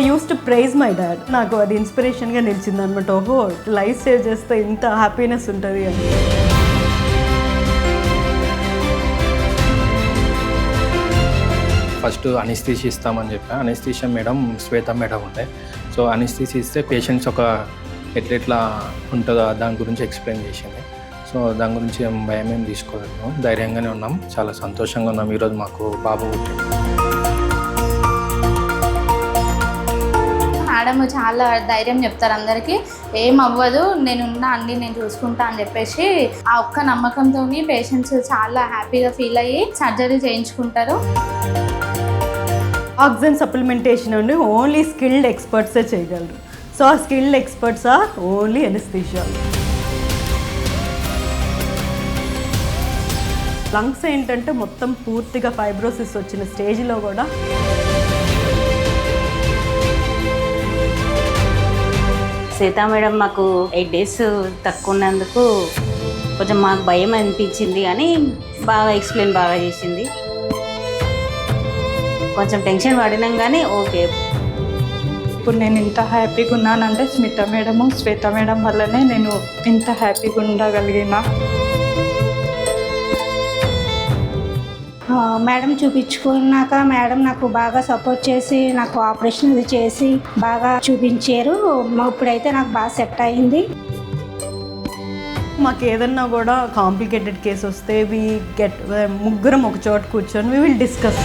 Use to praise my dad. నాకు అది ఇన్స్పిరేషన్గా నిలిచింది అనమాట. ఓహో, లైఫ్ సేవ్ చేస్తే ఇంత హ్యాపీనెస్ ఉంటుంది అని. ఫస్ట్ అనెస్థీషియా ఇస్తామని చెప్పా. అనెస్థీషియా మేడం శ్వేత మేడం ఉండే. సో అనెస్థీషియా ఇస్తే పేషెంట్స్ ఒక ఎట్లా ఉంటుందో దాని గురించి ఎక్స్ప్లెయిన్ చేసింది. సో దాని గురించి భయం ఏం తీసుకోలేదు, ధైర్యంగానే ఉన్నాం, చాలా సంతోషంగా ఉన్నాం. ఈరోజు మాకు బాబు పుట్టింది. మేడం చాలా ధైర్యం చెప్తారు అందరికీ, ఏం అవ్వదు, నేనున్నా అన్ని నేను చూసుకుంటా అని చెప్పేసి ఆ ఒక్క నమ్మకంతో పేషెంట్స్ చాలా హ్యాపీగా ఫీల్ అయ్యి సర్జరీ చేయించుకుంటారు. ఆక్సిజన్ సప్లిమెంటేషన్ అండి ఓన్లీ స్కిల్డ్ ఎక్స్పర్ట్సే చేయగలరు. సో ఆ skilled experts are only anaesthesia. Lungs ఏంటంటే మొత్తం పూర్తిగా ఫైబ్రోసిస్ వచ్చిన స్టేజ్లో కూడా సీతా మేడం మాకు 8 days తక్కువ ఉన్నందుకు కొంచెం మాకు భయం అనిపించింది, కానీ బాగా ఎక్స్ప్లెయిన్ బాగా చేసింది. కొంచెం టెన్షన్ పడినాం కానీ ఓకే. ఇప్పుడు నేను ఇంత హ్యాపీగా ఉన్నానంటే స్మిత మేడము శ్వేత మేడం వల్లనే నేను ఇంత హ్యాపీగా ఉండగలిగిన. మేడం చూపించుకున్నాక మేడం నాకు బాగా సపోర్ట్ చేసి నాకు ఆపరేషన్ అది చేసి బాగా చూపించారు. ఇప్పుడైతే నాకు బాగా సెట్ అయింది. మాకు ఏదన్నా కూడా కాంప్లికేటెడ్ కేసు వస్తే ముగ్గురం ఒక చోట కూర్చొని వీ విల్ డిస్కస్.